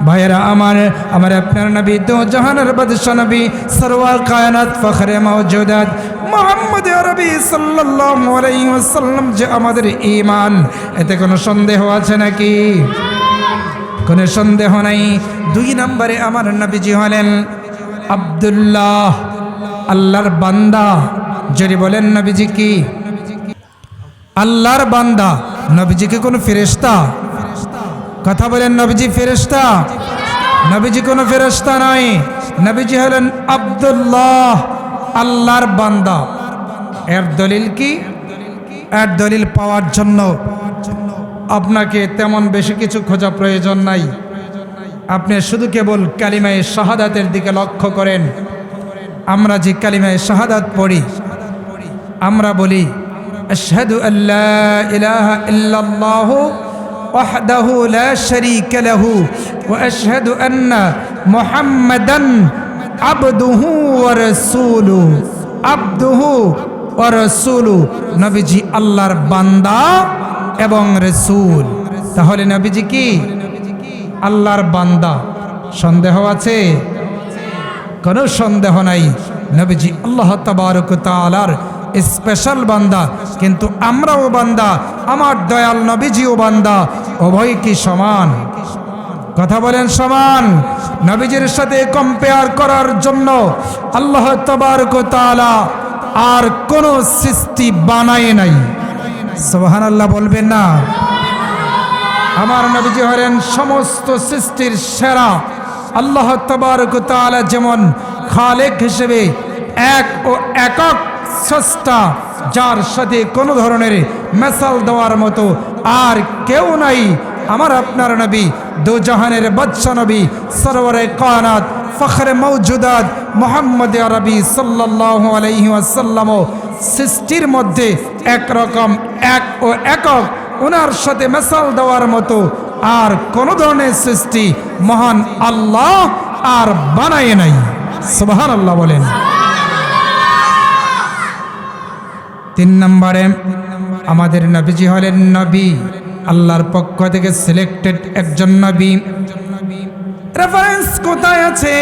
ভাইয়েরা আমার আপনার নবী দো জাহানের বাদশা নবী সরওয়ার কায়নাত ফখরে মওজুদাত মুহাম্মদ আরবি সাল্লাল্লাহু আলাইহি ওয়াসাল্লাম যে আমাদের ঈমান, এতে কোনো সন্দেহ আছে নাকি? কোনো সন্দেহ নাই। 2 নম্বরে আমার নবীজি হলেন আব্দুল্লাহ, আল্লাহর বান্দা। যদি বলেন নবীজি কি? আল্লাহর বান্দা। নবীজি কি কোনো ফেরেশতা? কথা বলেন, নবীজি ফেরেশতা? নবীজি কোনো ফেরেশতা নয়। নবীজি হলেন আব্দুল্লাহ, আল্লাহর বান্দা। এর দলিল কি? এর দলিল পাওয়ার জন্য আপনাকে তেমন বেশি কিছু খোঁজা প্রয়োজন নাই। আপনি শুধু কেবল কালিমায়ে শাহাদাতের দিকে লক্ষ্য করেন। আমরা যে কালিমায়ে শাহাদাত পড়ি, আমরা বলি আশহাদু আল্লা ইলাহা ইল্লাল্লাহু ওয়াহদাহু লা শারীকা লাহু ওয়া আশহাদু আন্না মুহাম্মাদান আবদুহু ওয়া রাসূলুহু। আবদুহু ওয়া রাসূলুহু, নবীজি আল্লাহর বান্দা এবং রাসূল। তাহলে নবীজি কি? আল্লাহর বান্দা। সন্দেহ আছে? কোনো সন্দেহ নাই। নবীজি আল্লাহ তাবারক ওয়া তাআলার স্পেশাল বান্দা, কিন্তু আমরাও বান্দা, আমার দয়াল নবীজিও বান্দা। উভয় কি সমান? কথা বলেন, সমান? নবীজির সাথে কম্পেয়ার করার জন্য আল্লাহ তাবারক ওয়া তাআলা আর কোন সৃষ্টি বানায় নাই। সুবহানাল্লাহ বলবেন না? আমার নবীজি হলেন সমস্ত সৃষ্টির সেরা। আল্লাহ তাবারক ওয়া তাআলা যেমন খালেক হিসেবে এক ও একক স্রষ্টা, যার সাথে কোনো ধরনের মেসাল দেওয়ার মতো আর কেউ নাই। আমার আপনার নবী দো জাহানের বাদশা নবী সরওয়ারে কায়নাত ফখরে মওজুদাত মুহাম্মদ আরবি সাল্লাল্লাহু আলাইহি ওয়াসাল্লাম সৃষ্টির মধ্যে একরকম, এক ও একক। ওনার সাথে মেসাল দেওয়ার মতো আর কোন ধরনের সৃষ্টি মহান আল্লাহ আর বানায় নাই। সুবহানাল্লাহ বলেন। 3 নম্বরে আমাদের নবীজি হলেন নবী, আল্লাহর পক্ষ থেকে সিলেক্টেড একজন নবী। রেফারেন্স কোথায় আছে?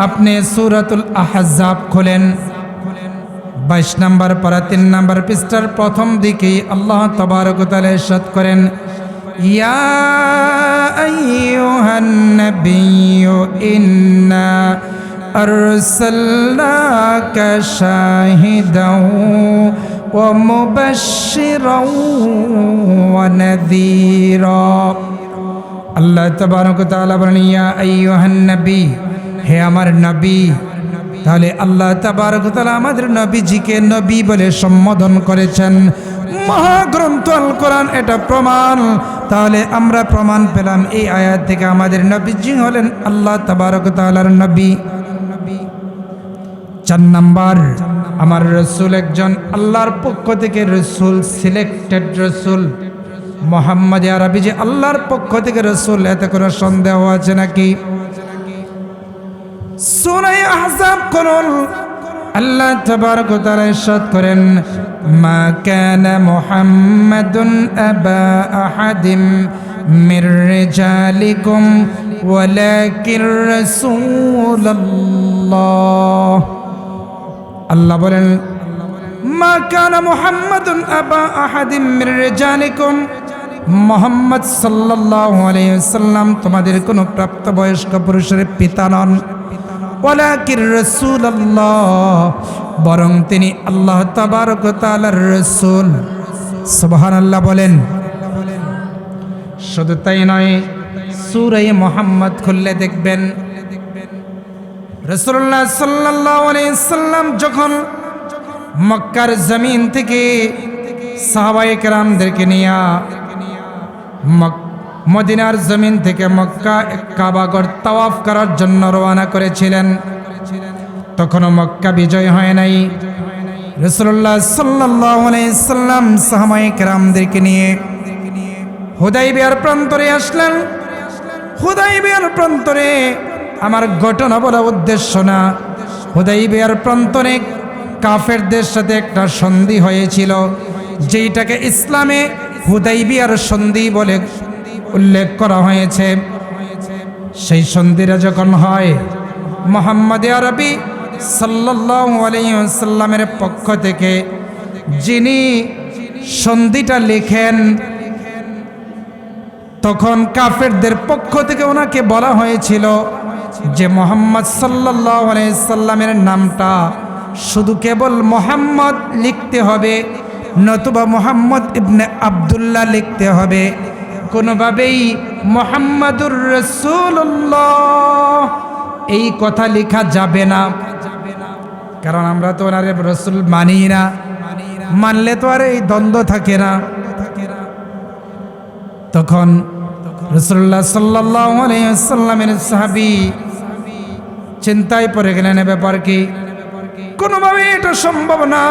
আপনি সূরাতুল আহজাব খোলেন, 22 নম্বর পারা 3 নম্বর পৃষ্ঠার প্রথম দিকে আল্লাহ তাবারক ওয়া তাআলা ইরশাদ করেন, ইয়া আইয়ুহান নাবিয়্যু ইন্না আরসালনাকা শাহিদাও ওয়া মুবাশশিরাও ওয়া নাযীরা। আল্লাহ তাবারক ওয়া তাআলা বলেন, ইয়া আইয়ুহান নবী, হে আমার নবী। তাহলে আল্লাহ তাবারক ওয়া তাআলা আমাদের নবীজিকে নবী বলে সম্বোধন করেছেন। মহাগ্রন্থ আল কোরআন এটা প্রমাণ। তাহলে আমরা প্রমাণ পেলাম এই আয়াত থেকে আমাদের নবীজি হলেন আল্লাহ তাবারক ওয়া তাআলার নবী। 4 নম্বর, আমার রসুল একজন আল্লাহর পক্ষ থেকে রসুল, সিলেক্টেড রসুল। মুহাম্মদ আরবি যে আল্লাহর পক্ষ থেকে রসুল, এতে কোনো সন্দেহ আছে নাকি? সূরা আহজাব খুলুন, আল্লাহ তাবারক ওয়া তাআলা ইরশাদ করেন, মা কানা মুহাম্মাদুন আবা আহাদিম মির রিজালিকুম ওয়ালাকিন রাসূলুল্লাহ। আল্লাহ বলেন, মা কানা মুহাম্মাদুন আবা আহাদিম মির রিজালিকুম, মুহাম্মদ সাল্লাল্লাহু আলাইহি ওয়াসাল্লাম তোমাদের কোনো প্রাপ্তবয়স্ক পুরুষের পিতা নন। ওয়ালাকিন রাসূলুল্লাহ, বরং তিনি আল্লাহ তাবারক ওয়া তাআলার রাসূল। সুবহানাল্লাহ বলেন। শুধু তাই নয়, সূরা মুহাম্মদ খুললে দেখবেন রাসূলুল্লাহ সাল্লাল্লাহু আলাইহি ওয়াসাল্লাম যখন মক্কার জমিন থেকে সাহাবায়ে কেরামদেরকে নিয়ে মদিনার জমিন থেকে মক্কা কাবাগর তাওয়াফ করার জন্য রওনা করেছিলেন, তখনও মক্কা বিজয় হয় নাই। রাসূলুল্লাহ সাল্লাল্লাহু আলাইহি ওয়াসাল্লাম সাহাবায়ে কেরামদেরকে নিয়ে হুদাইবিয়ার প্রান্তরে আসলেন। হুদাইবিয়ার প্রান্তরে আমার ঘটনা বলা উদ্দেশ্য না, হুদাইবিয়ার প্রান্তরে কাফেরদের সাথে একটা সন্ধি হয়েছিল, যেইটাকে ইসলামে হুদাইবিয়ার সন্ধি বলে উল্লেখ করা হয়েছে। সেই সন্ধিটা যখন হয়, মুহাম্মদ আরবি সাল্লাল্লাহু আলাইহি ওয়াসাল্লামের পক্ষ থেকে যিনি সন্ধিটা লিখেন, তখন কাফেরদের পক্ষ থেকে ওনাকে বলা হয়েছিল যে মুহাম্মদ সাল্লাল্লাহু আলাইহি সাল্লামের নামটা শুধু কেবল মুহাম্মদ লিখতে হবে, নতুবা মুহাম্মদ ইবনে আব্দুল্লাহ লিখতে হবে, কোনোভাবেই মুহাম্মাদুর রাসূলুল্লাহ এই কথা লেখা যাবে না। কারণ আমরা তো ওনার রসুল মানি না, মানলে তো আর এই দ্বন্দ্ব থাকে না। তখন রাসূলুল্লাহ সাল্লাল্লাহু আলাইহি ওয়াসাল্লামের সাহাবী চিন্তায় পড়ে গেলেন, ব্যাপার কি, কোনোভাবে এটা সম্ভব না,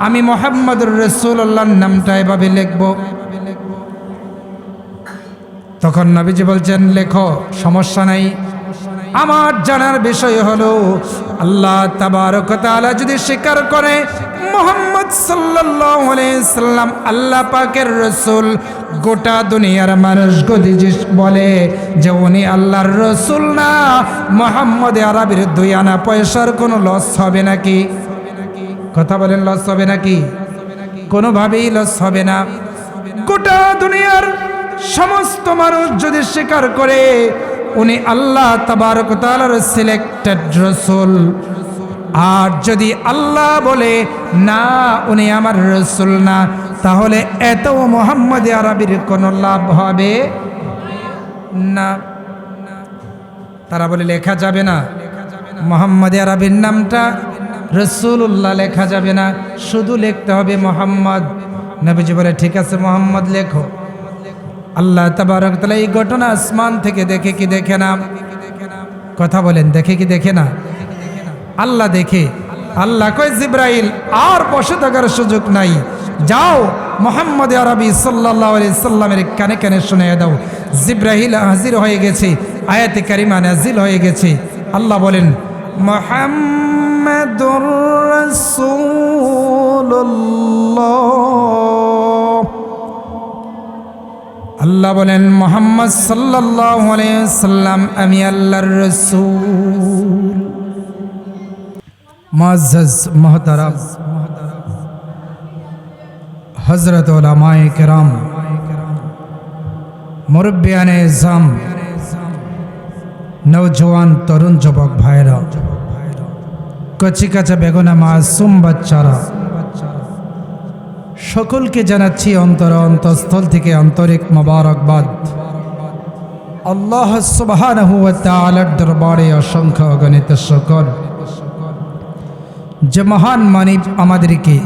আমি মুহাম্মাদুর রাসূলুল্লাহর নামটা এভাবে লিখব। তখন নবীজি বলছেন, লেখো, সমস্যা নাই। আমার জানার বিষয় হলো আল্লাহ তাবারক ওয়া তাআলা যদি স্বীকার করে মুহাম্মদ সাল্লাল্লাহু আলাইহি সাল্লাম আল্লাহ পাকের রাসূল, গোটা দুনিয়ার মানুষ যদি বলে যে উনি আল্লাহর রাসূল না, মুহাম্মদ আরবির 2 আনা পয়সার কোনো লস হবে নাকি? কথা বলেন, লস হবে নাকি? কোনোভাবেই লস হবে না। গোটা দুনিয়ার সমস্ত মানুষ যদি স্বীকার করে উনি আল্লাহ তাবারক ওয়া তাআলার সিলেক্টেড রাসূল, আর যদি আল্লাহ বলে না উনি আমার রাসূল না, তাহলে এত মুহাম্মদ আরবির কোনো লাভ হবে না। তারা বলে লেখা যাবে না, মুহাম্মদ আরবির নামটা রাসূলুল্লাহ লেখা যাবে না, শুধু লিখতে হবে মুহাম্মদ। নবীজি বলে, ঠিক আছে মুহাম্মদ লেখো। আল্লাহ তাবারক ওয়া তাআলা এই ঘটনা আসমান থেকে দেখে কি দেখে না? কথা বলেন, দেখে কি দেখে না? আল্লাহ দেখে। আল্লাহ কয়, জিবরাইল আর বসে থাকার সুযোগ নাই, যাও মুহাম্মদ আরবি সাল্লাল্লাহু আলাইহি সাল্লামের কানে কানে শুনিয়ে দাও। জিবরাইল হাজির হয়ে গেছে, আয়াতে কারিমা নাজিল হয়ে গেছে। আল্লাহ বলেন, মুহাম্মাদুর রাসূলুল্লাহ। আল্লাহ বলেন, মুহাম্মদ সাল্লাল্লাহু আলাইহি সাল্লাম আমি আল্লাহর রাসূল। মুআজ্জাজ মুহতারাম হযরত উলামায়ে কেরাম, মুরব্বিয়ানে ইজম, নওজওয়ান তরুণ যুবক ভাইরা, কচি কাঁচা বেগুনা মাসুম বাচ্চারা, সকলকে জানাচ্ছি অন্তঃস্থল থেকে আন্তরিক মোবারকবাদ। আল্লাহ সুবহানাহু ওয়া তাআলার দরবারে অসংখ্য অগণিত শুকর, যে মহান মানিব আমাদেরকে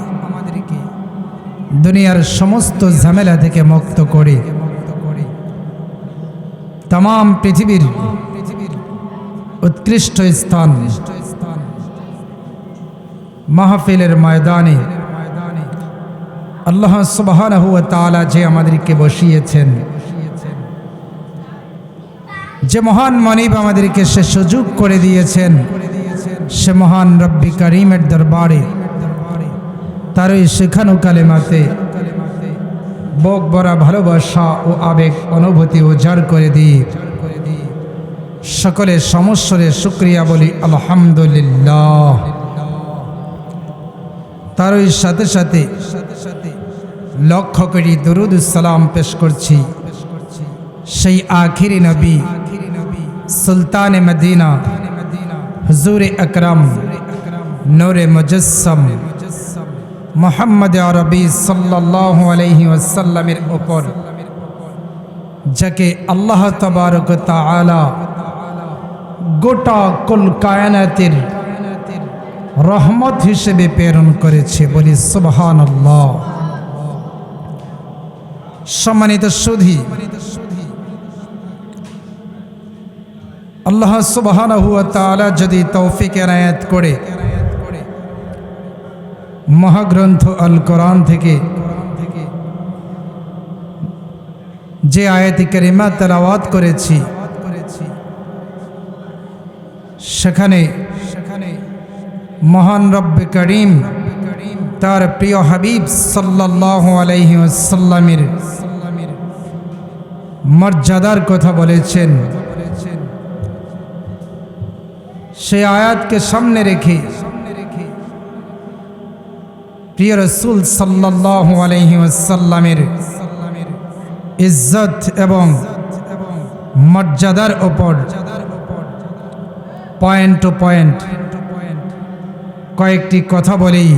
দুনিয়ার সমস্ত ঝামেলা থেকে মুক্ত করে तमाम পৃথিবীর উৎকৃষ্ট স্থান মাহফিলের ময়দানে আল্লাহ সুবহানাহু ওয়া তাআলা যে আমাদেরকে বসিয়েছেন, যে মহান মানিব আমাদেরকে সে সুযোগ করে দিয়েছেন, সে মহান রব্বি করিমের দরবারে তার ওই শেখানো কালেমাতে বুক ভরা ভালোবাসা ও আবেগ অনুভূতি উজাড় করে দিয়ে সকলে সমস্বরে শুকরিয়া বলি আলহামদুলিল্লাহ। তার ওই সাথে সাথে লক্ষ কোটি দুরুদ সালাম পেশ করছি সেই আখিরি নবী সুলতানে মদিনা হুজুরে আকরাম নূরে মুজাসসাম মুহাম্মদ আরবি সাল্লাল্লাহু আলাইহি ওয়াসাল্লামের উপর, যাকে আল্লাহ তাবারক ওয়া তাআলা গোটা কুল কায়নাতের রহমত হিসেবে প্রেরণ করেছে। বলি সুবহানাল্লাহ। সম্মানিত সুধী, আল্লাহ সুবহানাহু ওয়া তাআলা যদি তৌফিক এনায়েত করে মহাগ্রন্থ আল কোরআন থেকে যে আয়াত কারিমা তেলাওয়াত করেছি, সেখানে মহান রব্বে করিম তার প্রিয় হাবিব সাল্লাল্লাহু আলাইহি ওয়াসাল্লামের মর্যাদার কথা বলেছেন, সেই আয়াতকে সামনে রেখে প্রিয় রাসূল সাল্লাল্লাহু আলাইহি ওয়াসাল্লামের ইজ্জত এবং মর্যাদার উপর পয়েন্ট টু পয়েন্ট কয়েকটি কথা বলেই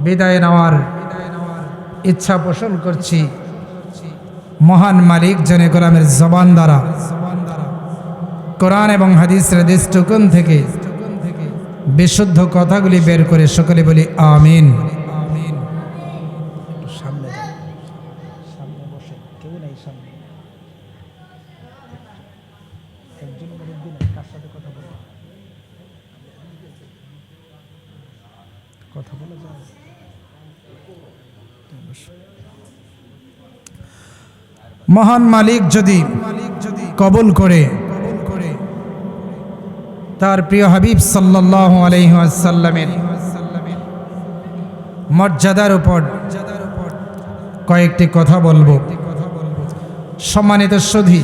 বিদায় নেওয়ার ইচ্ছা পোষণ করছি। মহান মালিক জনে গোলামের জবান দ্বারা কোরআন এবং হাদিসের দৃষ্টিকোণ থেকে বিশুদ্ধ কথাগুলি বের করে সকলে বলি আমিন। মহান মালিক যদি কবুল করে তার প্রিয় হাবিব সাল্লাল্লাহু আলাইহি ওয়াসাল্লামের মর্যাদার উপর কয়েকটি কথা বলবো। সম্মানিত সুধী,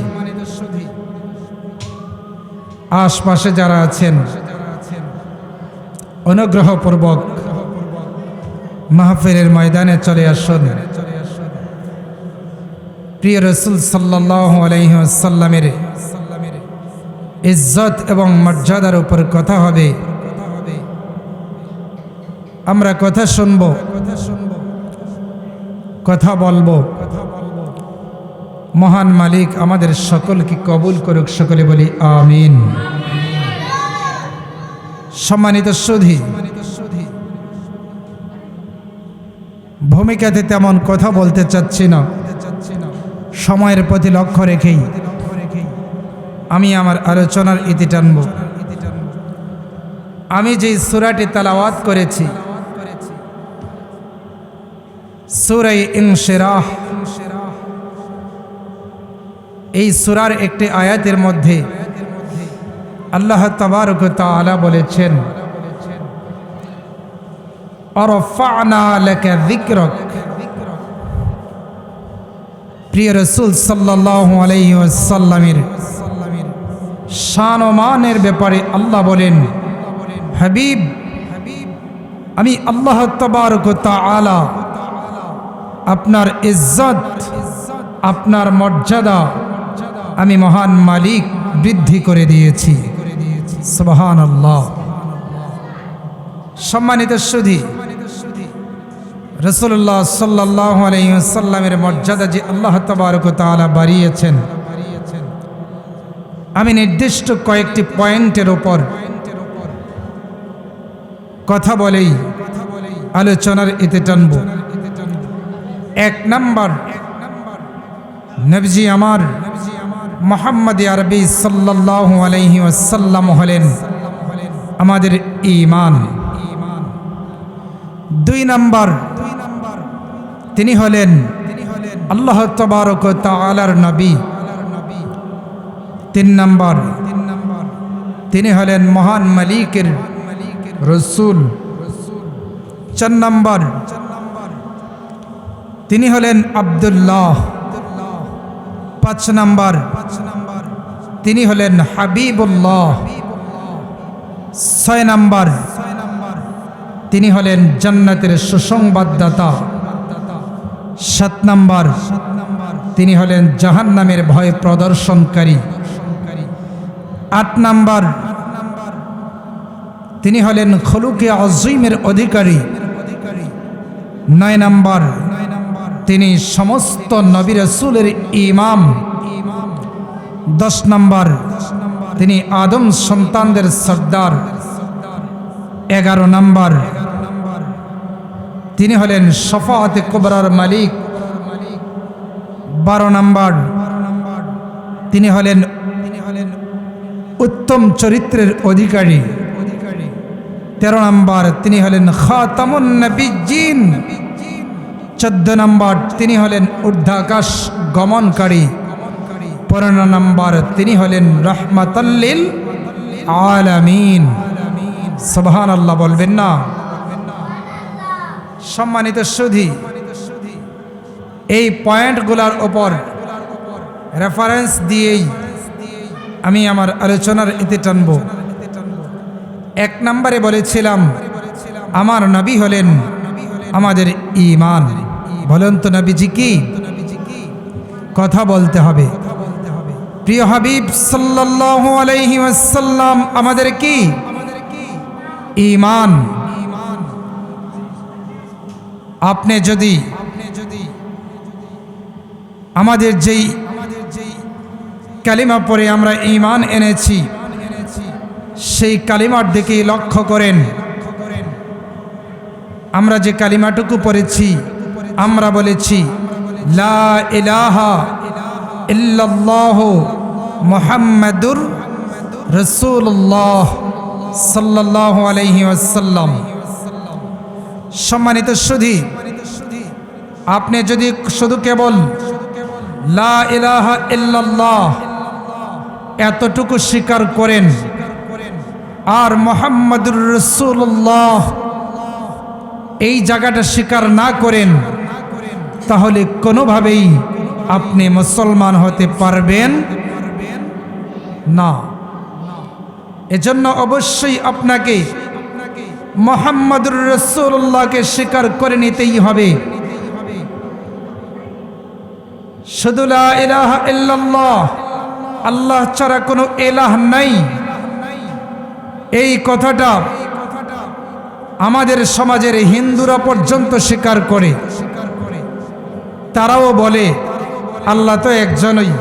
আশপাশে যারা আছেন অনুগ্রহপূর্বক মাহফিলের ময়দানে চলে আসুন। প্রিয় রাসূল সাল্লাল্লাহু আলাইহি ওয়াসাল্লামের ইজ্জত এবং মর্যাদার উপর কথা হবে। আমরা কথা শুনব, কথা বলবো। মহান মালিক আমাদের সকলকে কবুল করুক, সকলে বলি আমিন। সম্মানিত সুধী, ভূমিকাতে তেমন কথা বলতে চাচ্ছি না, সময়ের প্রতি লক্ষ্য রেখেই আমি আমার আলোচনার ইতি টানব। আমি যে সূরাটি তেলাওয়াত করেছি, সূরা ইনশিরাহ, এই সূরার একটি আয়াতের মধ্যে আল্লাহ তাবারক ওয়া তাআলা বলেছেন, আরফা'না লাকা যিকরাক। প্রিয় রাসূল সাল্লাল্লাহু আলাইহি ওয়াসাল্লামের শান ও মানের ব্যাপারে আল্লাহ বলেন, হাবিব, আমি আল্লাহ তাবারক ওয়া তাআলা আপনার ইজ্জত, আপনার মর্যাদা আমি মহান মালিক বৃদ্ধি করে দিয়েছি। সুবহানাল্লাহ। সম্মানিত সুধী, রাসূলুল্লাহ সাল্লাল্লাহু আলাইহি ওয়াসাল্লামের মর্যাদা যে আল্লাহ তাবারক ওয়া তাআলা বাড়িয়েছেন, আমি নির্দিষ্ট কয়েকটি পয়েন্টের উপর কথা বলেই আলোচনার ইতি টানব। এক নাম্বার, নবীজি আমার মুহাম্মদ আরবি সাল্লাল্লাহু আলাইহি ওয়াসাল্লাম হলেন আমাদের ঈমান। দুই নাম্বার, তিনি হলেন আল্লাহ তাবারক ওয়া তাআলার নবী। তিন নাম্বার, তিনি হলেন মহান মালিকের রসূল। চার নাম্বার, তিনি হলেন আব্দুল্লাহ। পাঁচ নাম্বার, তিনি হলেন হাবিবুল্লাহ। ছয় নাম্বার, তিনি হলেন জান্নাতের সুসংবাদদাতা। সাত নাম্বার, তিনি হলেন জাহান্নামের ভয় প্রদর্শনকারী। আট নাম্বার, তিনি হলেন খুলুকে আযীমের অধিকারী। নয় নাম্বার, তিনি সমস্ত নবী রাসূলের ইমাম। 10 নাম্বার, তিনি আদম সন্তানদের সর্দার। 11 নাম্বার, তিনি হলেন শাফাআতে কুবরার মালিক। 12 নাম্বার, তিনি হলেন উত্তম চরিত্রের অধিকারী। 13 নাম্বার, তিনি হলেন খাতামুন নবিয়্যিন। 14 নাম্বার, তিনি হলেন ঊর্ধ্বাকাশ গমনকারী। 15 নাম্বার, তিনি হলেন রাহমাতাল লিল আলামিন। সুবহানাল্লাহ বলবেন না? সম্মানিত সুধী, এই পয়েন্টগুলোর উপর রেফারেন্স দিয়েই আমি আমার আলোচনার ইতি টানব। এক নম্বরে বলেছিলাম আমার নবী হলেন আমাদের ঈমান। বলেন তো নবীজি কি? কথা বলতে হবে। প্রিয় হাবিব সাল্লাল্লাহু আলাইহি ওয়াসাল্লাম আমাদের কি? ঈমান। আপনি যদি আমাদের যেই কালিমা পড়ে আমরা ঈমান এনেছি সেই কালিমার দিকে লক্ষ্য করেন। আমরা যে কালিমাটুকু পড়েছি আমরা বলেছি লা ইলাহা ইল্লাল্লাহু মুহাম্মাদুর রাসূলুল্লাহ সাল্লাল্লাহু আলাইহি ওয়াসাল্লাম। সম্মানিত সুধী, আপনি যদি শুধু কেবল লা ইলাহা ইল্লাল্লাহ এতটুকু স্বীকার করেন আর মুহাম্মাদুর রাসূলুল্লাহ এই জায়গাটা স্বীকার না করেন তাহলে কোনোভাবেই আপনি মুসলমান হতে পারবেন না। এজন্য অবশ্যই আপনাকে মুহাম্মাদুর রাসূলুল্লাহকে স্বীকার করে নিতেই হবে। শুধু লা ইলাহা ইল্লাল্লাহ, আল্লাহ ছাড়া কোনো ইলাহ নাই, এই কথাটা আমাদের সমাজের হিন্দুরা পর্যন্ত স্বীকার করে। তারাও বলে আল্লাহ তো একজনই,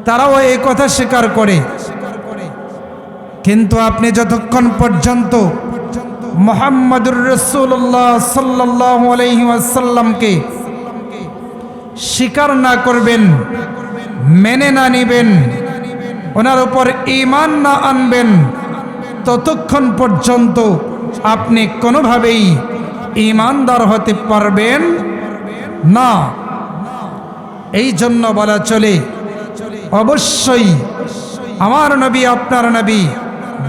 তারাও এই কথা স্বীকার করে। কিন্তু আপনি যতক্ষণ পর্যন্ত মুহাম্মাদুর রাসূলুল্লাহ সাল্লাল্লাহু আলাইহি ওয়াসাল্লামকে স্বীকার না করবেন, মেনে না নিবেন, ওনার উপর ঈমান না আনবেন, ততক্ষণ পর্যন্ত আপনি কোনোভাবেই ঈমানদার হতে পারবেন না। এই জন্য বলা চলে অবশ্যই আমার নবী, আপনার নবী,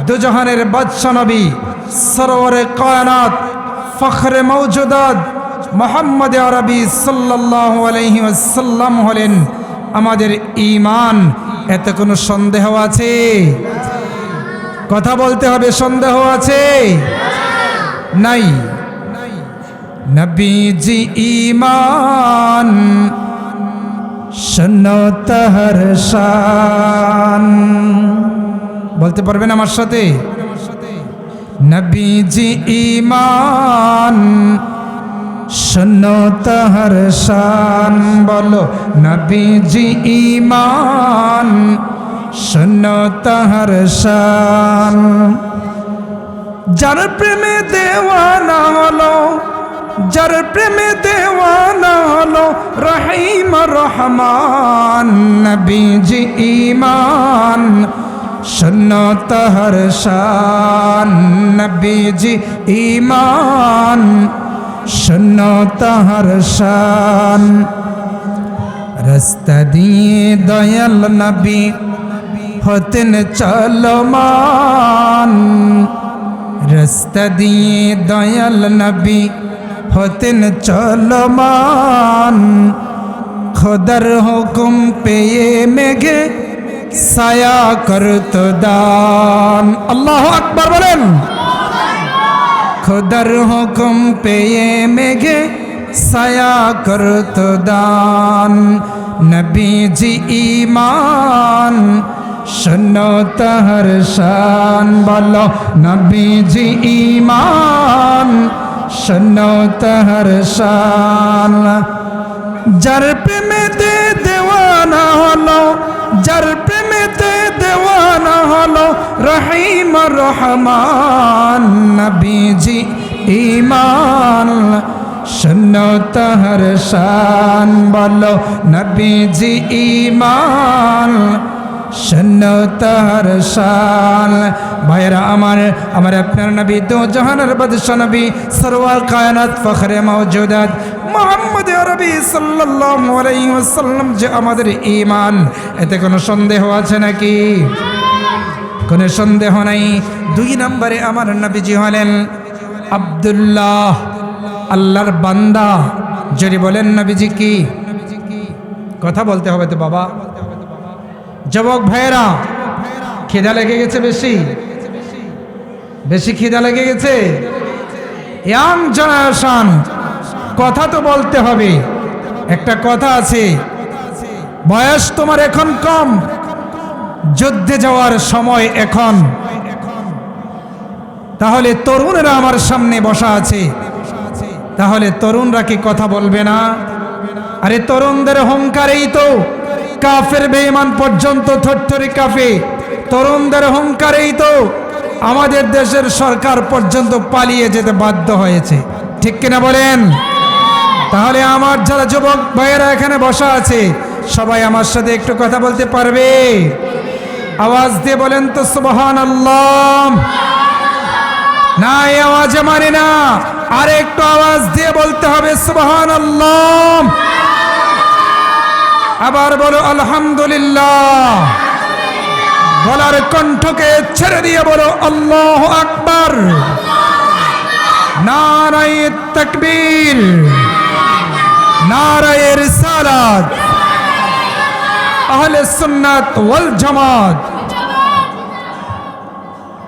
দুজাহানের বাদশা নবী, সরওয়ারে কায়নাত, ফখরে মওজুদাত মুহাম্মদ আরবি সাল্লাল্লাহু আলাইহি ওয়াসাল্লাম হলেন আমাদের ঈমান। এতে কোনো সন্দেহ আছে? কথা বলতে হবে, সন্দেহ আছে? নাই। নবীজি ঈমান শোনো তাহার শান। বলতে পারবেন আমার সাথে? নবীজি ঈমান শোনো তাহার শান। বলো নবীজি ঈমান শোনো তাহার শান। যার প্রেমে দেওয়ানা হলো, যার প্রেমে দেওয়ানা হলো রহিম রহমান। নবীজি ঈমান শোনো তাহার শান। নবীজি ঈমান শোনো তাহার শান। রাস্তা দিয়ে দয়াল নবী হতেন চলমান। রাস্তা দিয়ে দয়াল নবী হতেন চলমান। খোদার হুকুম পেয়ে মেঘে ছায়া করত দান। আল্লাহু আকবার বলেন। খোদার হুকুম পেয়ে মেঘে ছায়া করত দান। নবীজি ঈমান শোনো তাহার শান। বলো নবীজি ঈমান শোনো তাহার শান। যার প্রেমেতে দেওয়ানা হলো, যার প্রেমেতে দেওয়ানা হলো রহিম রহমান। নবীজি ঈমান শোনো তাহার শান। বলো নবীজি ঈমান শোনো তাহার শান। ভাইরা আমার, আমার আপনার নবী দো জাহানের বাদশা নবী সরওয়ার কায়নাত ফখরে মওজুদাত মুহাম্মদ আরবি সাল্লাল্লাহু আলাইহি ওয়াসাল্লাম যে আমাদের ঈমান, এতে কোনো সন্দেহ আছে নাকি? কোনো সন্দেহ নাই। দুই নম্বরে আমার নবীজি হলেন আব্দুল্লাহ, আল্লাহর বান্দা। যদি বলেন নবীজি কি? কথা বলতে হবে তো বাবা। যুবক ভাইয়েরা, খিদা লেগে গেছে বেশি বেশি খিদা লেগে গেছে। ইয়াং জেনারেশন, কথা তো বলতে হবে। একটা কথা আছে, বয়স তোমার এখন কম, যুদ্ধে যাওয়ার সময় এখন। তাহলে তরুণরা আমার সামনে বসা আছে, তাহলে তরুণরা কি কথা বলবে না? আরে তরুণদের হুঙ্কারেই তো কাফের বেঈমান পর্যন্ত থরথরে কাঁপে। তরুণদের হুঙ্কারেই তো আমাদের দেশের সরকার পর্যন্ত পালিয়ে যেতে বাধ্য হয়েছে, ঠিক কিনা বলেন? তাহলে আমার যারা যুবক ভাইয়েরা এখানে বসা আছে, সবাই আমার সাথে একটু কথা বলতে পারবে? আওয়াজ দিয়ে বলেন তো সুবহানাল্লাহ। না, এই আওয়াজে মানে না, আর একটু আওয়াজ দিয়ে বলতে হবে সুবহানাল্লাহ। আবার বলো আলহামদুলিল্লাহ। গলার কণ্ঠকে ছেড়ে দিয়ে বলো আল্লাহু আকবার। নারায়ে তাকবীর, নারায়ে রিসালাত, আহলে সুন্নাত ওয়াল জামাত।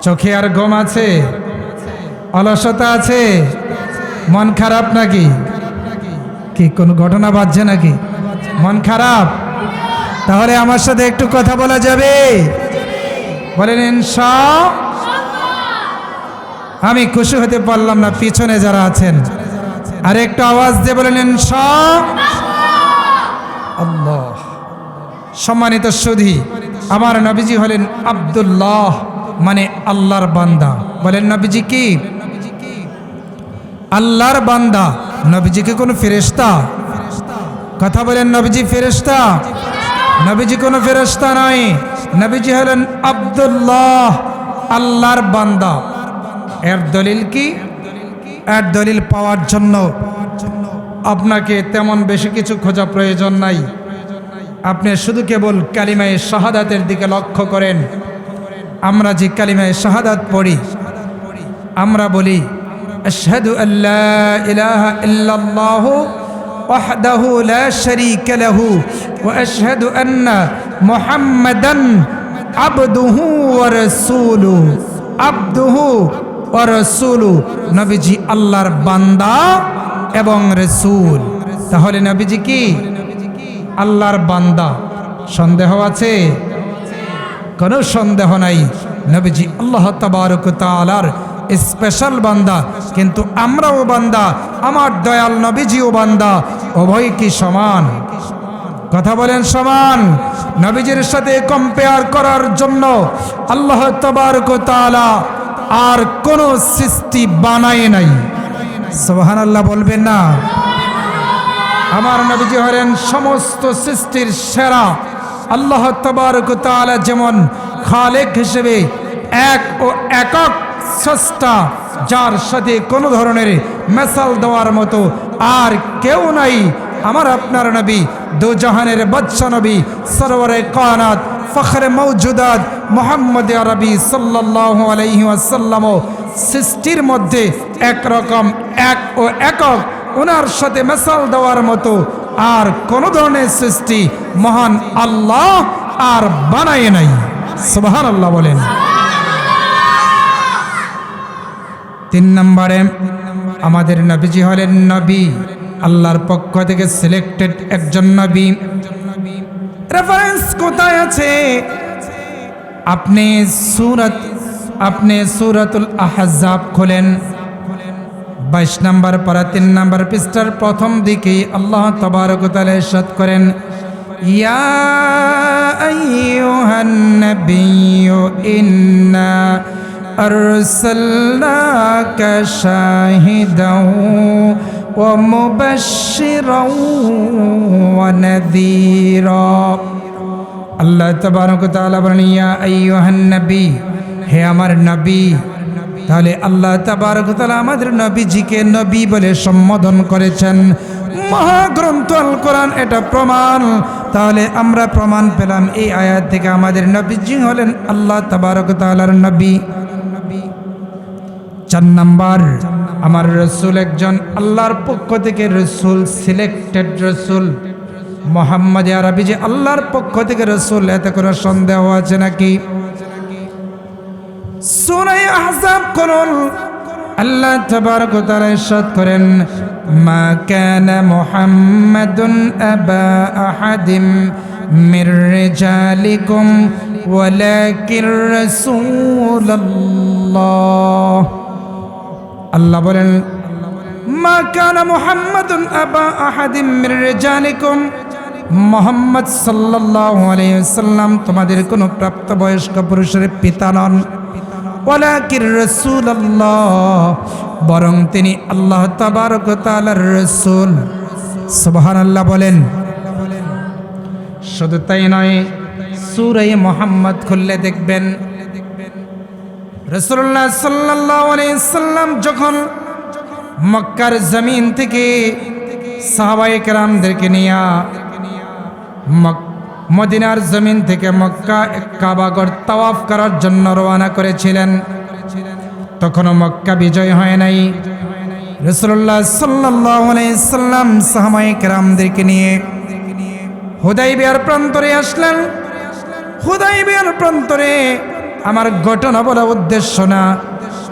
চোখে আর ঘুম আছে? অলসতা আছে? মন খারাপ নাকি? কি কোনো ঘটনা বাজছে নাকি? মন খারাপ? তাহলে আমার সাথে একটু কথা বলা যাবে? বলেন ইনশাআল্লাহ। আমি খুশি হতে পারলাম না পিছনে যারা আছেন, আর একটু আওয়াজ দিয়ে বলেন ইনশাআল্লাহ। সম্মানিত সুধী, আমার নবীজি হলেন আব্দুল্লাহ, মানে আল্লাহর বান্দা। বলেন নবীজি কি? আল্লাহর বান্দা। নবীজি কি কোনো ফেরেশতা? কথা বলেন, নবীজি ফেরেশতা? নবীজি কোনো ফেরেশতা নয়। নবীজি হলেন আব্দুল্লাহ, আল্লাহর বান্দা। এর দলিল কি? এর দলিল পাওয়ার জন্য আপনাকে তেমন বেশি কিছু খোঁজা প্রয়োজন নাই। আপনি শুধু কেবল কালিমায়ে শাহাদাতের দিকে লক্ষ্য করেন। আমরা যে কালিমায়ে শাহাদাত পড়ি, আমরা বলি আশহাদু আল্লা ইলাহা ইল্লাল্লাহু ওয়াহদাহু লা শারীকা লাহু ওয়া আশহাদু আন্না মুহাম্মাদান আবদুহু ওয়া রাসূলুহু। আবদুহু ওয়া রাসূলুহু, নবীজি আল্লাহর বান্দা এবং রাসূল। তাহলে নবীজি কি? আল্লাহর বান্দা। সন্দেহ আছে? কোনো সন্দেহ নাই, নবীজি আল্লাহ তাবারক ওয়া তাআলার স্পেশাল বান্দা। কিন্তু আমরাও বান্দা, আমার দয়াল নবীজিও বান্দা। উভয় কি সমান? কথা বলেন সমান? নবীজির সাথে কম্পেয়ার করার জন্য আল্লাহ তাবারক ওয়া তাআলা আর কোন সৃষ্টি বানায় নাই। সুবহানাল্লাহ বলবেন না? আমার নবীজি হলেন সমস্ত সৃষ্টির সেরা। আল্লাহ তাবারক ওয়া তাআলা যেমন খালেক হিসেবে এক ও একক স্রষ্টা, যার সাথে কোনো ধরনের মেসাল দেওয়ার মতো আর কেউ নাই। আমার আপনার নবী, দু জাহানের বাদশা নবী, সরওয়ারে কায়নাত, ফখরে মওজুদাত মুহাম্মদ আরবি সাল্লাল্লাহু আলাইহি ওয়াসাল্লাম সৃষ্টির মধ্যে একরকম, এক ও একক। ওনার সাথে মেসাল দেওয়ার মতো আর কোন ধরনের সৃষ্টি মহান আল্লাহ আর বানায় নাই। সুবহানাল্লাহ বলেন। 3 নম্বরে আমাদের নবীজি হলেন নবী, আল্লাহর পক্ষ থেকে সিলেক্টেড একজন নবী। রেফারেন্স কোথায় আছে? আপনি সূরাতুল আহজাব খোলেন, 22 নম্বর পারা 3 নম্বর পৃষ্ঠার প্রথম দিকে আল্লাহ তাবারক ওয়া তাআলা ইরশাদ করেন, ইয়া আইয়ুহান নাবিয়্যু ইন্না আরসালনাকা শাহিদাও ওয়া মুবাশশিরাও ওয়া নাযীরা। আল্লাহ তাবারক ওয়া তাআলা বলেন, ইয়া আইয়ুহান নবী, হে আমার নবী। তাহলে আল্লাহ তাবারক ওয়া তাআলা আমাদের নবীজিকে নবী বলে সম্বোধন করেছেন। মহাগ্রন্থ আল কোরআন এটা প্রমাণ। তাহলে আমরা প্রমাণ পেলাম এই আয়াত থেকে আমাদের নবীজি হলেন আল্লাহ তাবারক ওয়া তাআলার নবী। 4 নম্বর, আমার রসুল একজন আল্লাহর পক্ষ থেকে রসুল, সিলেক্টেড রসুল। মোহাম্মদ আরবি যে আল্লাহর পক্ষ থেকে রাসূল, এতে কোনো সন্দেহ আছে নাকি? সূরা আহজাব কোরআন আল্লাহ তাবারক ওয়া তাআলা ইরশাদ করেন, মা কানা মুহাম্মাদুন আবা আহাদিম মির রিজালিকুম ওয়ালাকিন রাসূলুল্লাহ। আল্লাহ বলেন, মা কানা মুহাম্মাদুন আবা আহাদিম মির রিজালিকুম, মুহাম্মদ সাল্লাল্লাহু আলাইহি ওয়াসাল্লাম তোমাদের কোনো প্রাপ্তবয়স্ক পুরুষের পিতা নন, ওয়ালাকিন রাসূলুল্লাহ, বরং তিনি আল্লাহ তাবারক ওয়া তাআলার রাসূল। সুবহানাল্লাহ বলেন। শুধু তাই নয়, সূরা মুহাম্মদ খুললে দেখবেন রাসূলুল্লাহ সাল্লাল্লাহু আলাইহি ওয়াসাল্লাম যখন মক্কার জমিন থেকে সাহাবায়ে কেরামদেরকে নিয়ে মদিনার জমিন থেকে মক্কা কাবাগর তাওয়াফ করার জন্য রওনা করেছিলেন, তখনও মক্কা বিজয় হয় নাই। রাসূলুল্লাহ সাল্লাল্লাহু আলাইহি সাল্লাম সাহাবায়ে কেরামদেরকে নিয়ে হুদাইবিয়ার প্রান্তরে আসলেন। হুদাইবিয়ার প্রান্তরে আমার ঘটনা বলা উদ্দেশ্য না,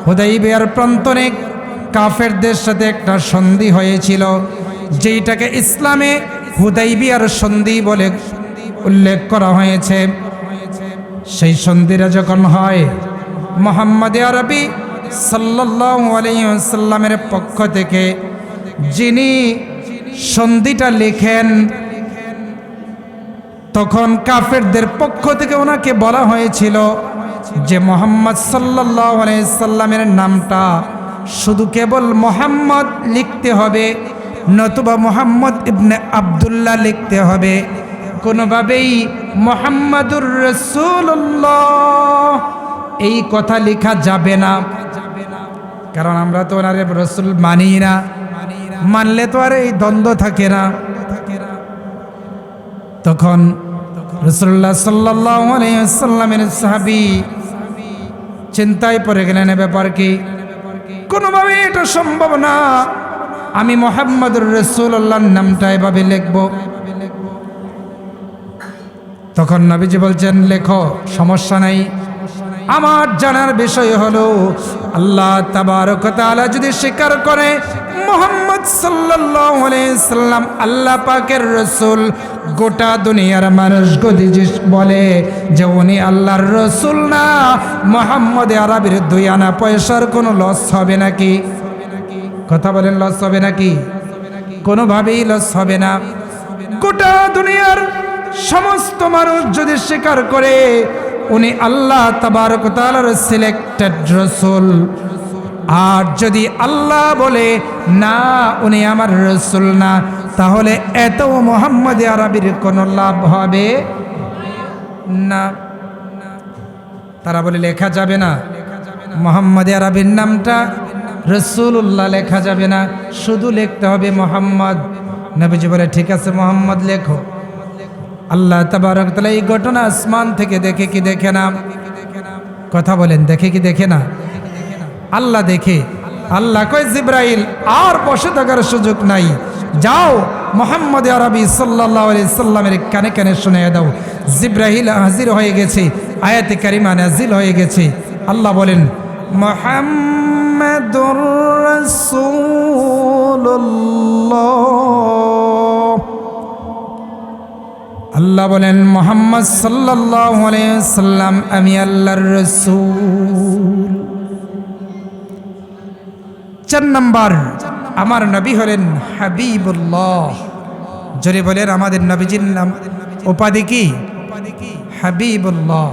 হুদাইবিয়ার প্রান্তরে কাফেরদের সাথে একটা সন্ধি হয়েছিল, যেইটাকে ইসলামে হুদাইবিয়ার সন্ধি বলে উল্লেখ করা হয়েছে। সেই সন্ধিটা যখন হয়, মুহাম্মদ আরবি সাল্লাল্লাহু আলাইহি ওয়াসাল্লামের পক্ষ থেকে যিনি সন্ধিটা লেখেন, তখন কাফেরদের পক্ষ থেকে ওনাকে বলা হয়েছিল যে মুহাম্মদ সাল্লাল্লাহু আলাইহি ওয়াসাল্লামের নামটা শুধু কেবল মুহাম্মদ লিখতে হবে, নতুবা মুহাম্মদ ইবনে আব্দুল্লাহ লিখতে হবে, কোনোভাবেই মুহাম্মাদুর রাসূলুল্লাহ এই কথা লেখা যাবে না। কারণ আমরা তো ওনার রাসূল মানি না, মানলে তো আর এই দ্বন্দ্ব থাকে না। তখন রাসূলুল্লাহ সাল্লাল্লাহু আলাইহি ওয়াসাল্লামের সাহাবী চিন্তায় পড়ে গেলেন, ব্যাপার কি? কোনোভাবে এটা সম্ভব না, আমি মুহাম্মাদুর রাসূলুল্লাহর নামটা এভাবে লিখব। তখন নবীজি বলছেন, লেখো, সমস্যা নাই। আমার জানার বিষয় হলো, আল্লাহ তাবারক ওয়া তাআলা যদি স্বীকার করে মুহাম্মদ সাল্লাল্লাহু আলাইহি সাল্লাম আল্লাহ পাকের রাসূল, গোটা দুনিয়ার মানুষ যদি বলে যে উনি আল্লাহর রাসূল না, মুহাম্মদ আরবির 2 আনা পয়সার কোনো লস হবে নাকি? কথা বলেন, লস হবে নাকি? কোনোভাবেই লস হবে না। গোটা দুনিয়ার সমস্ত মানুষ যদি স্বীকার করে উনি আল্লাহ তাবারক ওয়া তাআলার সিলেক্টেড রাসূল, আর যদি আল্লাহ বলে না উনি আমার রাসূল না, তাহলে এত মুহাম্মদ আরবির কোনো লাভ হবে না। তারা বলে লেখা যাবে না, মুহাম্মদ আরবির নামটা রাসূলুল্লাহ লেখা যাবে না, শুধু লিখতে হবে মুহাম্মদ। নবীজি বলে, ঠিক আছে মুহাম্মদ লেখো। আল্লাহ তাবারক ওয়া তাআলা এই ঘটনা আসমান থেকে দেখে কি দেখে না? কথা বলেন, দেখে কি দেখে না? আল্লাহ দেখে। আল্লাহ কয়, জিবরাইল আর বসে থাকার সুযোগ নাই, যাও মুহাম্মদ আরবি সাল্লাল্লাহু আলাইহি সাল্লামের কানে কানে শুনিয়ে দাও। জিবরাইল হাজির হয়ে গেছে, আয়াতে কারিমা নাজিল হয়ে গেছে। আল্লাহ বলেন, মুহাম্মাদুর রাসূলুল্লাহ। আল্লাহ বলেন, মুহাম্মদ সাল্লাল্লাহু আলাইহি সাল্লাম আমি আল্লাহর রাসূল। 4 নম্বর, আমার নবী হলেন হাবিবুল্লাহ। জোরে বলেন, আমাদের নবীজির নাম উপাধি কি? হাবিবুল্লাহ।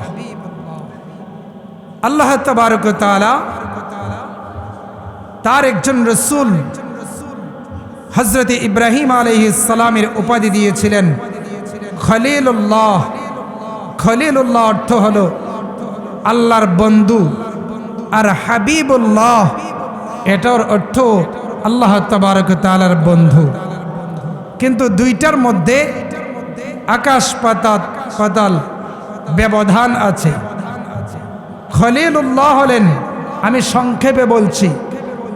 আল্লাহ তাবারক ওয়া তাআলা তার একজন রাসূল হযরত ইব্রাহিম আলাইহিস সালামের উপাধি দিয়েছিলেন খলিলুল্লাহ। খলিলুল্লাহ অর্থ হলো আল্লাহর বন্ধু, আর হাবিবুল্লাহ এটার অর্থ আল্লাহ তাবারক ওয়া তাআলার বন্ধু। কিন্তু দুইটার মধ্যে আকাশ পাতাল ব্যবধান আছে। খলিলুল্লাহ হলেন, আমি সংক্ষেপে বলছি,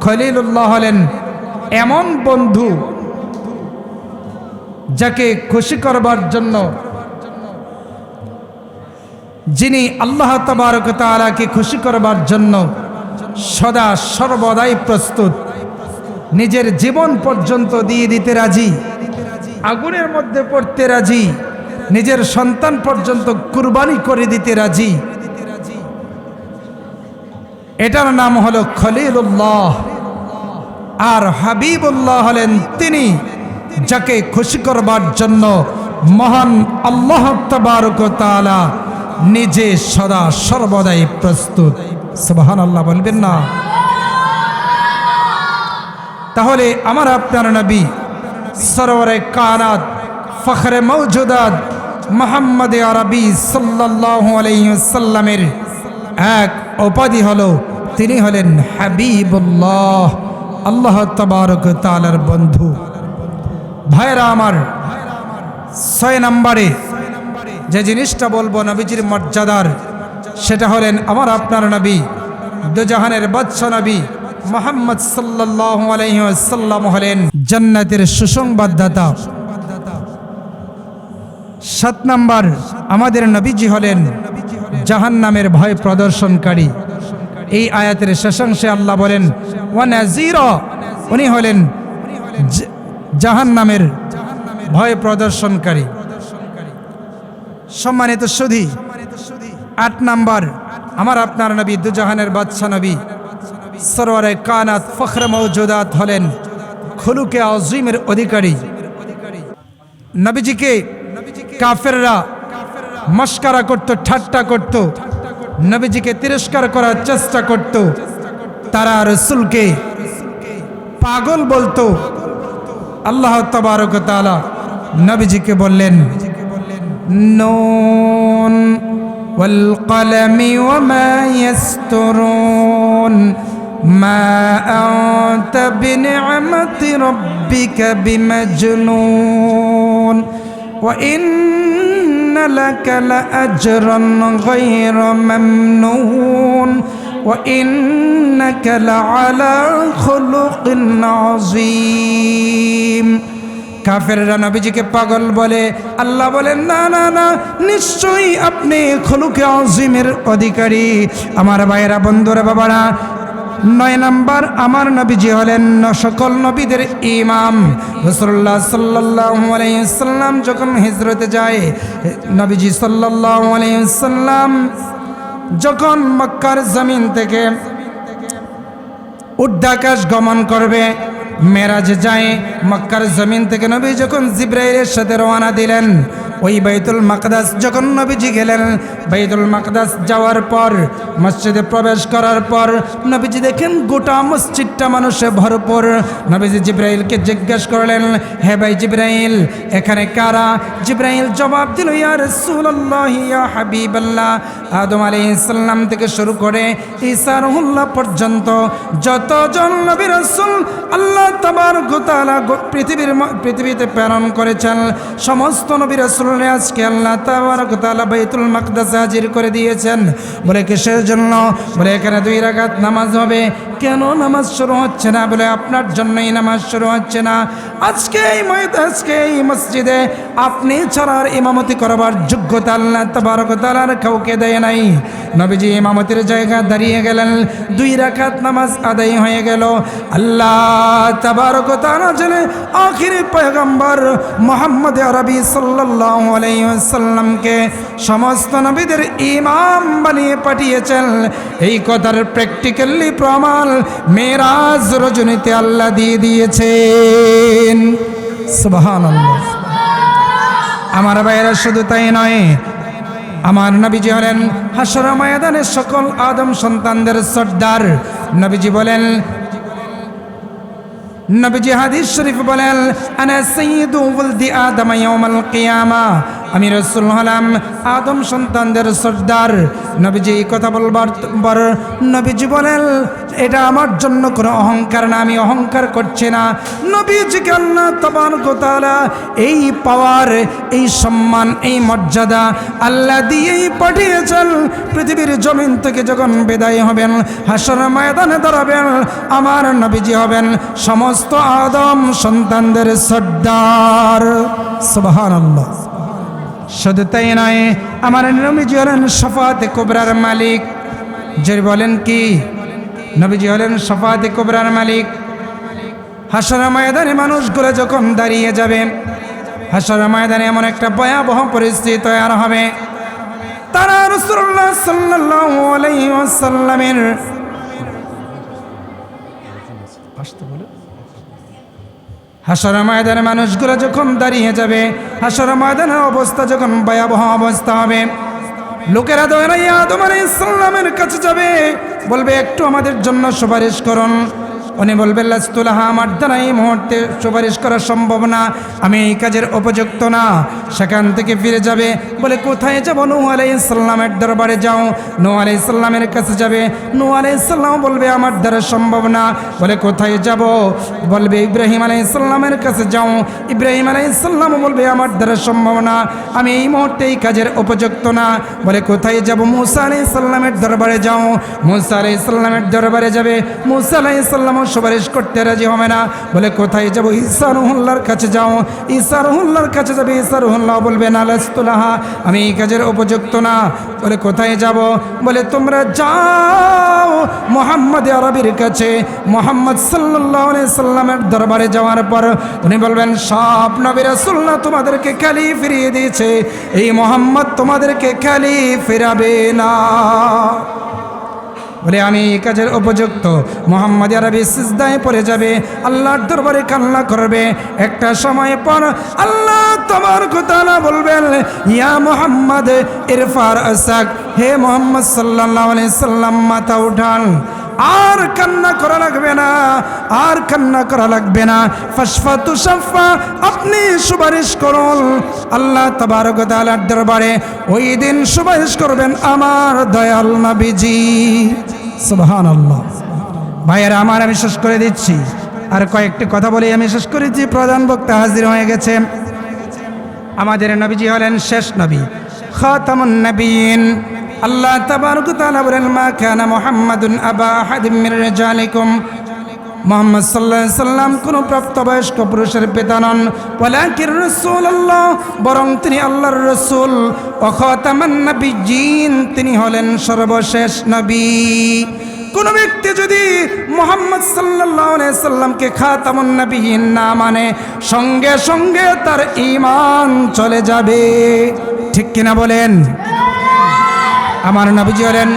খলিলুল্লাহ হলেন এমন বন্ধু যাকে খুশি করবার জন্য, যিনি আল্লাহ তাবারক ওয়া তাআলাকে খুশি করবার জন্য সদা সর্বদাই প্রস্তুত, নিজের জীবন পর্যন্ত দিয়ে দিতে রাজি, আগুনের মধ্যে পড়তে রাজি, নিজের সন্তান পর্যন্ত কুরবানি করে দিতে রাজি। এটার নাম হলো খলিলুল্লাহ। আর হাবিবুল্লাহ হলেন তিনি যাকে খুশি করবার জন্য মহান আল্লাহ তাবারক ওয়া তাআলা নিজে সদা সর্বদাই প্রস্তুত। সুবহানাল্লাহ বলবেন না? তাহলে আমার আপনার নবী সরওয়ারে কায়নাত ফখরে মওজুদাত মুহাম্মদ আরবি সাল্লাল্লাহু আলাইহি ওয়াসাল্লামের এক উপাধি হলো তিনি হলেন হাবিবুল্লাহ, আল্লাহ তাবারক ওয়া তাআলার বন্ধু। ভাইরা আমার, 6 নম্বরে যে জিনিসটা বলবো নবীজির মর্যাদার, সেটা হলেন আমার আপনার নবী দুজাহানের বাদশা নবী মুহাম্মদ সাল্লাল্লাহু আলাইহি ওয়াসাল্লাম হলেন জান্নাতের সুসংবাদদাতা। 7 নম্বর, আমাদের নবীজি হলেন জাহান্নামের ভয় প্রদর্শনকারী। এই আয়াতের শেষাংশে আল্লাহ বলেন ওয়া নাযীরা, উনি হলেন জাহান্নামের ভয় প্রদর্শনকারী। সম্মানিত সুধী, 8 নম্বর, আমার আপনার নবী দুজাহানের বাদশা নবী সরওয়ারে কায়নাত ফখরে মওজুদাত হলেন খুলুকে আযীমের অধিকারী। নবীজিকে কাফেররা মস্করা করত, ঠাট্টা করত, নবীজিকে তিরস্কার করার চেষ্টা করত, তারা রাসূলকে পাগল বলতো। আল্লাহ তাবারক ওয়া তাআলা নবীজিকে বললেন নুন ওয়াল কলমি ওয়া মা ইয়াসতুরুন মা আনতা বিনি'মাতি রাব্বিকা বিমাজনুন ওয়া ইন্না লাকা লাআজরান গায়রা মামনুন ওয়া ইন্নাকা লাআলা খুলুকিন আযীম। কাফেররা নবীজিকে পাগল বলে, আল্লাহ বলেন না না না, নিশ্চয়ই আপনি খুলুকে আযীমের অধিকারী। আমার ভাইয়েরা, বন্ধুরা, বাবারা, 9 নম্বর, আমার নবীজি হলেন সকল নবীদের ইমাম। রাসূলুল্লাহ সাল্লাল্লাহু আলাইহি ওয়াসাল্লাম যখন হিজরতে যায়, নবীজি সাল্লাল্লাহু আলাইহি ওয়াসাল্লাম যখন মক্কার জমিন থেকে ঊর্ধ্বাকাশ গমন করবে, মেরাজে যায়, মক্কার জমিন থেকে নবী যখন জিবরাইলের সাথে রওনা দিলেন, ওই বাইতুল মাকদাস যখন নবীজি গেলেন, বাইতুল মাকদাস যাওয়ার পর মসজিদে প্রবেশ করার পর নবীজি দেখেন গোটা মসজিদটা মানুষে ভরপুর। নবীজি জিবরাইলকে জিজ্ঞাসা করলেন, হে ভাই জিবরাইল, এখানে কারা? জিবরাইল জবাব দিল, ইয়া রাসূলুল্লাহ, ইয়া হাবিবাল্লাহ, আদম আলাইহিস সালাম থেকে শুরু করে ঈসা রুহুল্লাহ পর্যন্ত যতজন নবী রাসূল আল্লাহ তাবারক ওয়া তাআলা পৃথিবীতে প্রেরণ করেছেন, সমস্ত নবী রাসূল আজকে আল্লাহ তাবারক ওয়া তাআলা বাইতুল মাকদাসে হাজির করে দিয়েছেন। বলে কিসের জন্য? বলে এখানে 2 রাকাত নামাজ হবে। কেন নামাজ শুরু হচ্ছে না? বলে আপনার জন্যই নামাজ শুরু হচ্ছে না। আজকে এই মসজিদে আপনি ছাড়ার ইমামতি করবার যোগ্যতা আল্লাহ তাবারক ওয়া তাআলার কাউকে দেয় নাই। নবীজি ইমামতির জায়গায় দাঁড়িয়ে গেলেন, 2 রাকাত নামাজ আদায় হয়ে গেল। আল্লাহ তাবারক ওয়া তাআলা যিনি আখিরি পয়গম্বর মুহাম্মদ আরবি সাল্লাল্লাহু আলাইহি ওয়াসাল্লামকে সমস্ত নবীদের ইমাম বানিয়ে পাঠিয়েছেন, এই কথার প্র্যাকটিক্যালি প্রমাণ মেরাজ রজনীতে আল্লাহ দিয়ে দিয়েছেন। সুবহানাল্লাহ। আমার ভাইয়েরা, শুধু তাই নয়, আমার নবীজি হলেন হাসর ময়দানে সকল আদম সন্তানদের সর্দার। নবীজি বলেন, নবীজি হাদিস শরীফ বলেন, আনা সাইয়্যিদু ওয়ালদি আদম ইয়াউমাল কিয়ামা, আমি রাসূল হলাম আদম সন্তানদের সর্দার। নবীজি এই কথা বলবার পর নবীজি বলেন, এটা আমার জন্য কোনো অহংকার না, আমি অহংকার করছি না। নবীজিকে আল্লাহ তাবারক ওয়া তাআলা এই পাওয়ার, এই সম্মান, এই মর্যাদা আল্লাহ দিয়েই পাঠিয়েছেন। পৃথিবীর জমিন থেকে যখন বিদায় হবেন, হাসর ময়দানে দাঁড়াবেন, আমার নবীজি হবেন সমস্ত আদম সন্তানদের সর্দার। সুবহানাল্লাহ। শুধু তাই নয়, আমার নবীজি হলেন শাফাআতে কুবরার মালিক। যে বলেন কি, নবীজি হলেন শাফাআতে কুবরার মালিক। হাসর ময়দানে মানুষগুলো যখন দাঁড়িয়ে যাবে, হাসর ময়দানে এমন একটা ভয়াবহ পরিস্থিতি তৈরি হবে, তারা রাসূলুল্লাহ সাল্লাল্লাহু আলাইহি ওয়াসাল্লামের হাসর ময়দানে মানুষগুলো যখন দাঁড়িয়ে যাবে, হাসর ময়দানের অবস্থা যখন ভয়াবহ অবস্থা হবে, লোকেরা দৌড়াইয়া আদম আলাইহিস সালামের কাছে যাবে, বলবে একটু আমাদের জন্য সুপারিশ করুন। উনি বলবেন লাস্তুলাহা, আমার দ্বারা এই মুহূর্তে সুপারিশ করা সম্ভব না, আমি এই কাজের উপযুক্ত না। সেখান থেকে ফিরে যাবে, বলে কোথায় যাব? নূহ আলাইহিস সালামের দরবারে যাও। নূহ আলাইহিস সালামের কাছে যাবে, নূহ আলাইহিস সালাম বলবে আমার দ্বারা সম্ভব না। বলে কোথায় যাব? বলবে ইব্রাহিম আলাইহিস সালামের কাছে যাও। ইব্রাহিম আলাইহিস সালাম বলবে আমার দ্বারা সম্ভব না, আমি এই মুহূর্তে এই কাজের উপযুক্ত না। বলে কোথায় যাব? মূসা আলাইহিস সালামের দরবারে যাও। মূসা আলাইহিস সালামের দরবারে যাবে, মূসা আলাইহিস সালাম সুপারিশ করতে রাজি হবে না। বলে কোথায় যাব? ঈসা রুহুল্লাহর কাছে যাও। ঈসা রুহুল্লাহর কাছে যাবে, ঈসা রুহুল্লাহ বলবে না লাস্তুলাহা, আমি এই কাজের উপযুক্ত না। বলে কোথায় যাব? বলে তোমরা যাও মুহাম্মদ আরবির কাছে। মুহাম্মদ সাল্লাল্লাহু আলাইহি সাল্লামের দরবারে যাওয়ার পর উনি বলবেন, সব নবী রাসূলরা তোমাদেরকে খালি ফিরিয়ে দিয়েছে, এই মুহাম্মদ তোমাদেরকে খালি ফেরাবে না। বলে আমি এই কাজের উপযুক্ত। মুহাম্মদ আরবি সিজদায় পড়ে যাবে, আল্লাহর দরবারে কান্না করবে। একটা সময় পর আল্লাহ তাবারক ওয়া তাআলা বলবেন, ইয়া মুহাম্মদ ইরফার আসাক, হে মুহাম্মদ সাল্লাল্লাহু আলাইহি সাল্লাম মাথা উঠান। আর কান্না করা লাগবে না, আর কান্না করা লাগবে না। ফাশফা তুশাফা, আপনি সুপারিশ করুন আল্লাহ তাবারক ওয়া তাআলার দরবারে। ওই দিন সুপারিশ করবেন আমার দয়াল নবীজি। সুবহানাল্লাহ। ভাইয়েরা আমার, আমি শেষ করে দিচ্ছি, আর কয়েকটি কথা বলে আমি শেষ করেছি। প্রধান বক্তা হাজির হয়ে গেছে। আমাদের নবীজি হলেন শেষ নবী, খাতামুন নবিয়্যিন। আল্লাহ তাবারক ওয়া তাআলা বলেন, মা কানা মুহাম্মাদুন আবা আহাদিম মির রিজালিকুম, মুহাম্মদ সাল্লাল্লাহু আলাইহি সাল্লাম কোন প্রাপ্তবয়স্ক পুরুষের পিতা নন, ওয়ালাকিন রাসূলুল্লাহ, বরং তিনি আল্লাহর রাসূল। ওয়া খাতামান নবিয়্যিন, তিনি হলেন সর্বশেষ নবী। কোন ব্যক্তি যদি মুহাম্মদ সাল্লাল্লাহু আলাইহি সাল্লামকে খাতামুন নবিয়্যিন না মানে, সঙ্গে সঙ্গে তার ঈমান চলে যাবে। ঠিক কিনা বলেন? আমার নবীজি হলেন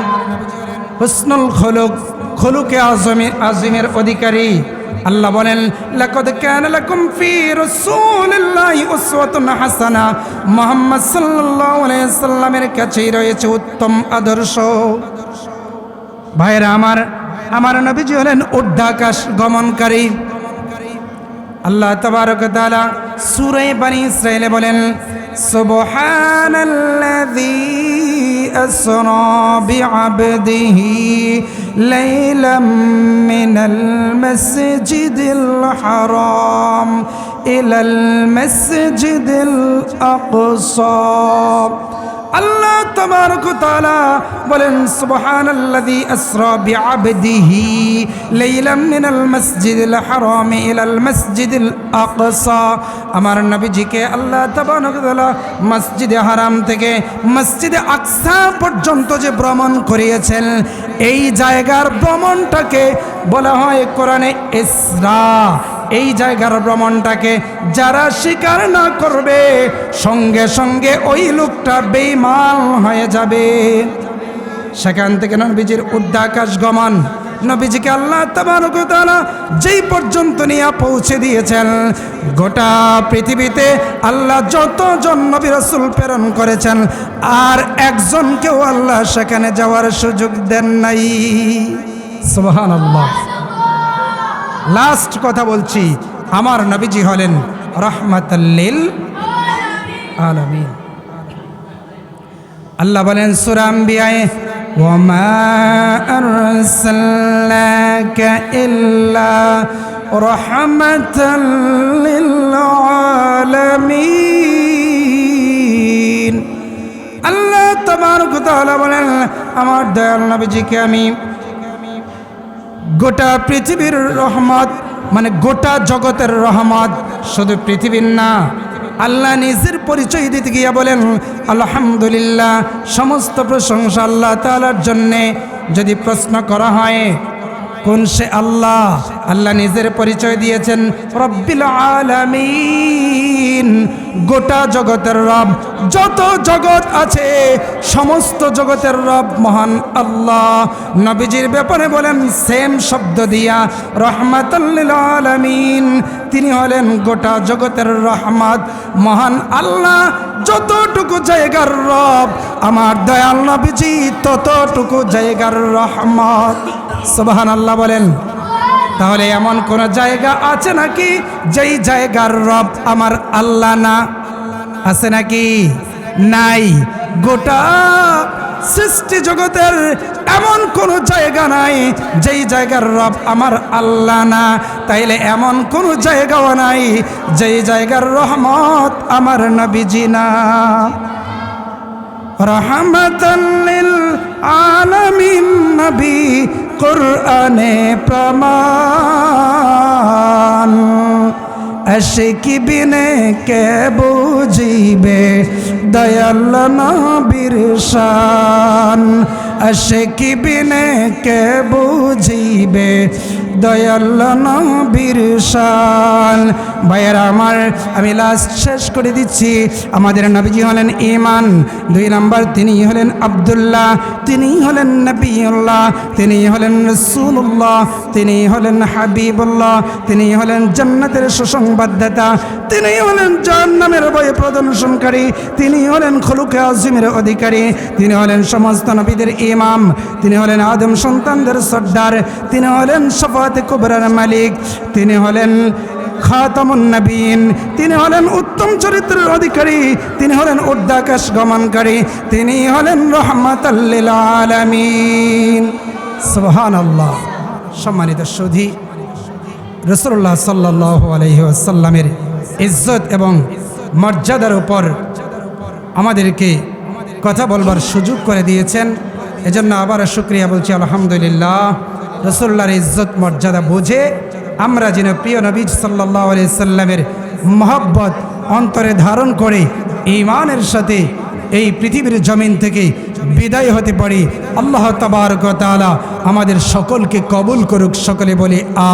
হুসনুল খুলুক, খুলুকে আযিমের অধিকারী। আল্লাহ বলেন, লাকাদ কানা লাকুম ফি রাসূলিল্লাহি উসওয়াতুন হাসানা, মুহাম্মদ সাল্লাল্লাহু আলাইহি সাল্লামের কাছেই রয়েছে উত্তম আদর্শ। ভাইরা আমার নবীজি হলেন ঊর্ধ্বাকাশ গমনকারী। আল্লাহ তাবারক ওয়া তাআলা সূরা বনী ইসরাঈলে বলেন, সুবহানাল্লাযী আসরা বিআবদিহি লাইলাম মিনাল মাসজিদিল হারাম ইলাল মাসজিদিল আকসা। আল্লাহ তাবারক ওয়া তাআলা বলেন, সুবহানাল্লাযী আসরা বিআবদিহি লাইলাম মিনাল মাসজিদিল হারাম ইলাল মাসজিদিল আকসা। আমার নবীজিকে আল্লাহ তাবারক ওয়া তাআলা মসজিদে হারাম থেকে মসজিদে আকসা পর্যন্ত যে ভ্রমণ করিয়েছেন, এই জায়গার ভ্রমণটাকে বলা হয় কোরআনে ইসরা। এই জায়গার ভ্রমণটাকে যারা স্বীকার না করবে, সঙ্গে সঙ্গে ওই লোকটা বেঈমান হয়ে যাবে। সেখান থেকে নবীজির ঊর্ধ্বাকাশ গমন, নবীজিকে আল্লাহ তাবারক ওয়া তাআলা যেই পর্যন্ত নিয়ে পৌঁছে দিয়েছেন, গোটা পৃথিবীতে আল্লাহ যতজন নবী রাসূল প্রেরণ করেছেন, আর একজনকেও আল্লাহ সেখানে যাওয়ার সুযোগ দেন নাই। সুবহানাল্লাহ। লাস্ট কথা বলছি, আমার নবীজি হলেন রাহমাতাল লিল আলামিন। আল্লাহ বলেন সূরা আম্বিয়ায়ে ওয়ামা আরসালনাকা ইল্লা রাহমাতাল লিল আলামিন। আল্লাহ তাবারক ওয়া তাআলা বলেন আমার দয়াল নবীজিকে আমি গোটা পৃথিবীর রহমত, মানে গোটা জগতের রহমত, শুধু পৃথিবীর না। আল্লাহ নিজের পরিচয় দিতে গিয়া বলেন আলহামদুলিল্লাহ, সমস্ত প্রশংসা আল্লাহ তাআলার জন্যে। যদি প্রশ্ন করা হয় কোন সে আল্লাহ, আল্লাহ নিজের পরিচয় দিয়েছেন রব্বিল আলামিন, গোটা জগতের রব। যত জগৎ আছে সমস্ত জগতের রব মহান আল্লাহ। নবীজির ব্যাপারে বলেন সেম শব্দ দিয়া রহমাতুল লিল আলামিন, তিনি হলেন গোটা জগতের রহমত। মহান আল্লাহ যতটুকু জায়গার রব, আমার দয়াল নবীজি ততটুকু জায়গার রহমত। সুবহানাল্লাহ বলেন। তাহলে এমন কোন জায়গা আছে নাকি যেই জায়গার রব আমার আল্লাহ না? আছে নাকি? নাই। গোটা সৃষ্টি জগতের এমন কোন জায়গা নাই যেই জায়গার রব আমার আল্লাহ না। তাইলে এমন কোন জায়গাও নাই যেই জায়গার রহমত আমার নবীজি না। রহমাতাল লিল আলামিন নবী কুরআনে প্রমাণ, আশিকি বিনে কে বুঝিবে দয়াল নবীর শান। আশিকি বিনে কে বুঝিবে দয়াল নবীর শান। ভাইয়েরা আমার, আমি লাস্ট শেষ করে দিচ্ছি। আমাদের নবীজি হলেন ঈমান। 2 নম্বর, তিনি হলেন আব্দুল্লাহ, তিনি হলেন নবিউল্লাহ, তিনি হলেন রাসূলুল্লাহ, তিনি হলেন হাবিবুল্লাহ, তিনি হলেন জান্নাতের সুসংবাদদাতা, তিনি হলেন জাহান্নামের ভয় প্রদর্শনকারী, তিনি হলেন খুলুকে আযীমের অধিকারী, তিনি হলেন সমস্ত নবীদের ইমাম, তিনি হলেন আদম সন্তানদের সর্দার, তিনি হলেন শাফাআতে কুবরার মালিক, তিনি হলেন খাতামুন নবীন, তিনি হলেন উত্তম চরিত্রের অধিকারী, তিনি হলেন ঊর্ধ্বাকাশ গমনকারী, তিনি হলেন রহমাতাল লিল আলামিন। সুবহানাল্লাহ। সম্মানিত সুধী, রাসূলুল্লাহ সাল্লাল্লাহু আলাইহি ওয়াসাল্লামের ইজ্জত এবং মর্যাদার উপর আমাদেরকে কথা বলবার সুযোগ করে দিয়েছেন। এজন্য আবার শুকরিয়া বলছি আলহামদুলিল্লাহ। রাসূলুল্লাহর ইজ্জত মর্যাদা বুঝে আমরা যেন প্রিয় নবী সাল্লাল্লাহু আলাইহি সাল্লামের মহব্বত অন্তরে ধারণ করে ঈমানের সাথে এই পৃথিবীর জমিন থেকে বিদায় হতে পারি। আল্লাহ তাবারক ওয়া তাআলা আমাদের সকলকে কবুল করুক। সকলে বলি